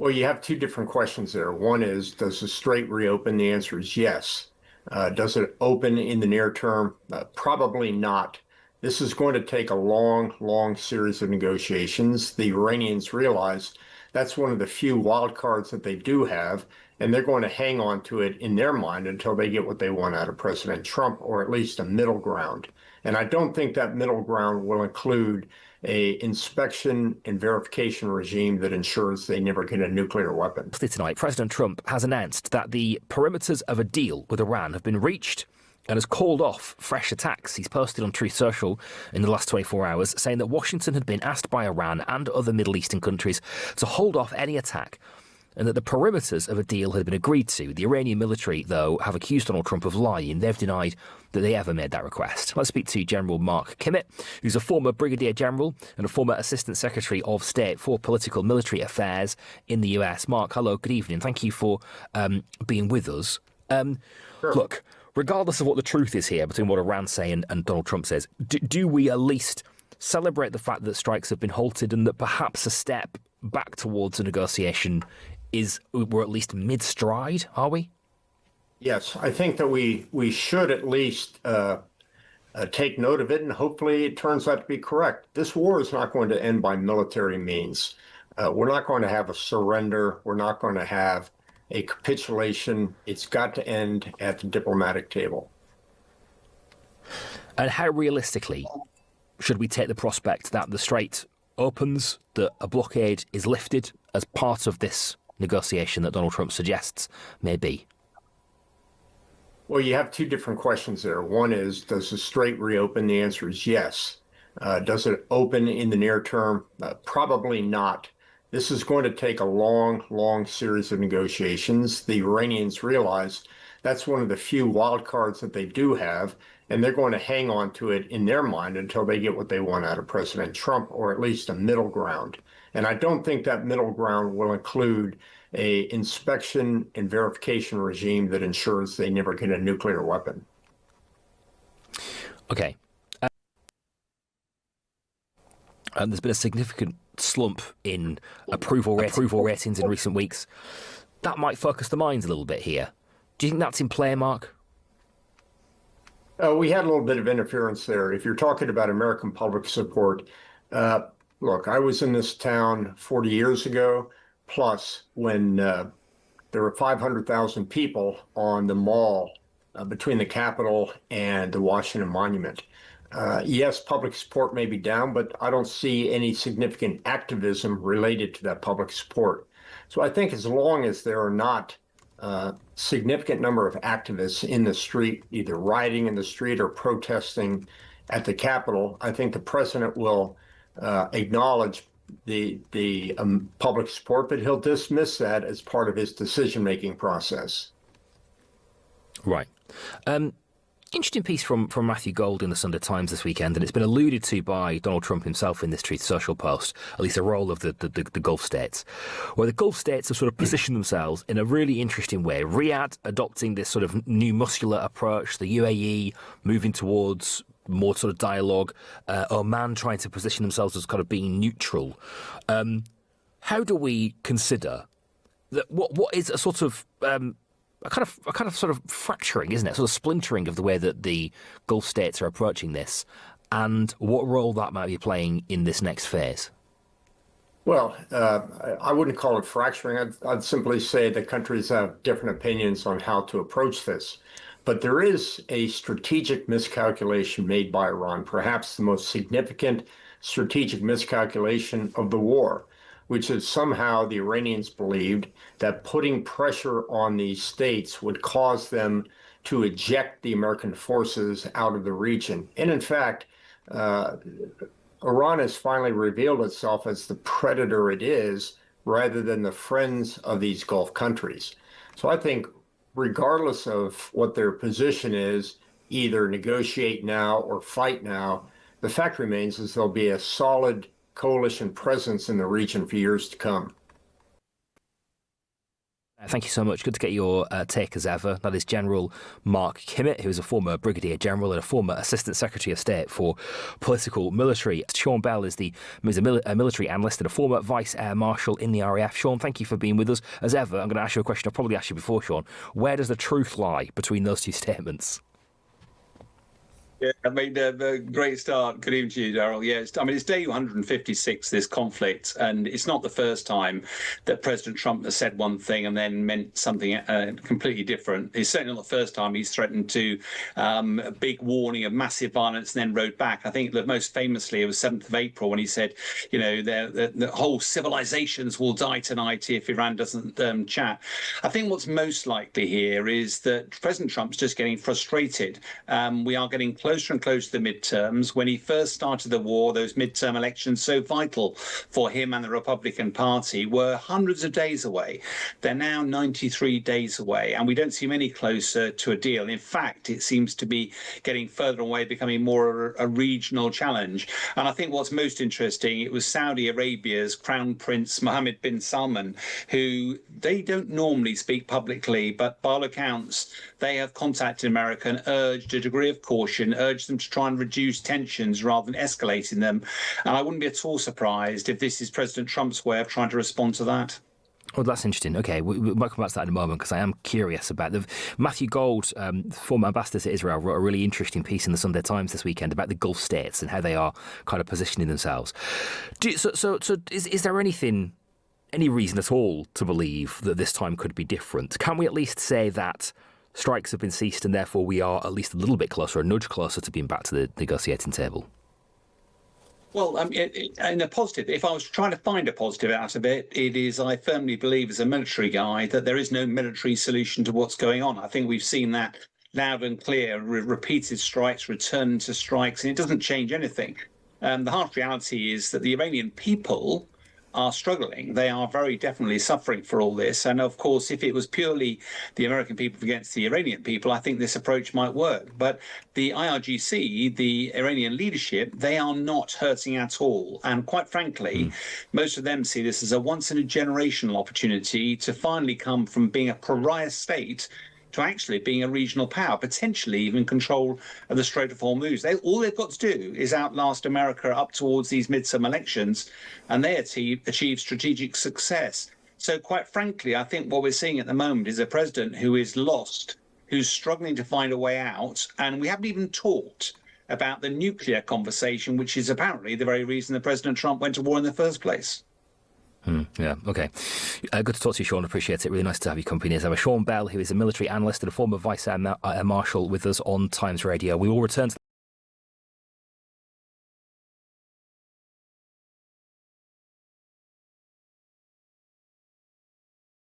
Well, you have two different questions there. One is, does the Strait reopen? The answer is yes. Does it open in the near term? Probably not. This is going to take a long, long series of negotiations. The Iranians realize that's one of the few wild cards that they do have, and they're going to hang on to it in their mind until they get what they want out of President Trump, or at least a middle ground. And I don't think that middle ground will include a inspection and verification regime that ensures they never get a nuclear weapon. Tonight, President Trump has announced that the perimeters of a deal with Iran have been reached and has called off fresh attacks. He's posted on Truth Social in the last 24 hours saying that Washington had been asked by Iran and other Middle Eastern countries to hold off any attack and that the perimeters of a deal had been agreed to. The Iranian military, though, have accused Donald Trump of lying. They've denied that they ever made that request. Let's speak to General Mark Kimmitt, who's a former Brigadier General and a former Assistant Secretary of State for Political Military Affairs in the US. Mark, hello, good evening. Thank you for being with us. Sure. Look, regardless of what the truth is here between what Iran say and Donald Trump says, do we at least celebrate the fact that strikes have been halted and that perhaps a step back towards a negotiation we're at least mid-stride, are we? Yes, I think that we should at least take note of it, and hopefully it turns out to be correct. This war is not going to end by military means. We're not going to have a surrender. We're not going to have a capitulation. It's got to end at the diplomatic table. And how realistically should we take the prospect that the Strait opens, that a blockade is lifted as part of this negotiation that Donald Trump suggests may be? Well, you have two different questions there. One is, does the Strait reopen? The answer is yes. Does it open in the near term? Probably not. This is going to take a long, long series of negotiations. The Iranians realize that's one of the few wild cards that they do have, and they're going to hang on to it in their mind until they get what they want out of President Trump, or at least a middle ground. And I don't think that middle ground will include a inspection and verification regime that ensures they never get a nuclear weapon. Okay. There's been a significant slump in approval ratings in recent weeks. That might focus the minds a little bit here. Do you think that's in play, Mark? We had a little bit of interference there. If you're talking about American public support, look, I was in this town 40 years ago, plus when there were 500,000 people on the mall between the Capitol and the Washington Monument. Yes, public support may be down, but I don't see any significant activism related to that public support. So I think as long as there are not significant number of activists in the street, either rioting in the street or protesting at the Capitol, I think the president will acknowledge the public support, but he'll dismiss that as part of his decision-making process. Right. Interesting piece from Matthew Gold in the Sunday Times this weekend, and it's been alluded to by Donald Trump himself in this Truth Social post, at least the role of the Gulf states, where the Gulf states have sort of positioned themselves in a really interesting way. Riyadh adopting this sort of new muscular approach, the UAE moving towards more sort of dialogue, Oman trying to position themselves as kind of being neutral. How do we consider that? What is a sort of a kind of sort of fracturing, isn't it? Sort of splintering of the way that the Gulf states are approaching this, and what role that might be playing in this next phase? Well, I wouldn't call it fracturing. I'd simply say that countries have different opinions on how to approach this. But there is a strategic miscalculation made by Iran, perhaps the most significant strategic miscalculation of the war, which is somehow the Iranians believed that putting pressure on these states would cause them to eject the American forces out of the region. And in fact, Iran has finally revealed itself as the predator it is, rather than the friends of these Gulf countries. So I think regardless of what their position is, either negotiate now or fight now, the fact remains is there'll be a solid coalition presence in the region for years to come. Thank you so much. Good to get your take as ever. That is General Mark Kimmitt, who is a former Brigadier General and a former Assistant Secretary of State for Political Military. Sean Bell is a military analyst and a former Vice Air Marshal in the RAF. Sean, thank you for being with us. As ever, I'm going to ask you a question I've probably asked you before, Sean. Where does the truth lie between those two statements? Yeah, I mean, great start. Good evening to you, Darryl. Yeah, it's day 156, this conflict, and it's not the first time that President Trump has said one thing and then meant something completely different. It's certainly not the first time he's threatened to a big warning of massive violence and then rode back. I think that most famously it was 7th of April when he said, you know, the whole civilizations will die tonight if Iran doesn't chat. I think what's most likely here is that President Trump's just getting frustrated. We are getting closer and closer to the midterms. When he first started the war, those midterm elections, so vital for him and the Republican Party, were hundreds of days away. They're now 93 days away, and we don't seem any closer to a deal. In fact, it seems to be getting further away, becoming more a regional challenge. And I think what's most interesting, it was Saudi Arabia's Crown Prince Mohammed bin Salman, who they don't normally speak publicly, but by all accounts, they have contacted America and urged a degree of caution, urged them to try and reduce tensions rather than escalating them. And I wouldn't be at all surprised if this is President Trump's way of trying to respond to that. Well, that's interesting. Okay, we might come back to that in a moment because I am curious about Matthew Gold, former ambassador to Israel, wrote a really interesting piece in the Sunday Times this weekend about the Gulf states and how they are kind of positioning themselves. So is there any reason at all to believe that this time could be different? Can we at least say that strikes have been ceased and therefore we are at least a little bit closer, a nudge closer to being back to the negotiating table? Well, in a positive, if I was trying to find a positive out of it, it is I firmly believe as a military guy that there is no military solution to what's going on. I think we've seen that loud and clear, repeated strikes, return to strikes, and it doesn't change anything. The harsh reality is that the Iranian people are struggling. They are very definitely suffering for all this. And of course, if it was purely the American people against the Iranian people, I think this approach might work. But the IRGC, the Iranian leadership, they are not hurting at all. And quite frankly, most of them see this as a once in a generational opportunity to finally come from being a pariah state to actually being a regional power, potentially even control of the Strait of Hormuz. All they've got to do is outlast America up towards these midterm elections, and they achieve strategic success. So quite frankly, I think what we're seeing at the moment is a president who is lost, who's struggling to find a way out, and we haven't even talked about the nuclear conversation, which is apparently the very reason that President Trump went to war in the first place. Yeah, okay. Good to talk to you, Sean. Appreciate it. Really nice to have you company as ever. Sean Bell, who is a military analyst and a former Vice Air Marshal with us on Times Radio. We will return to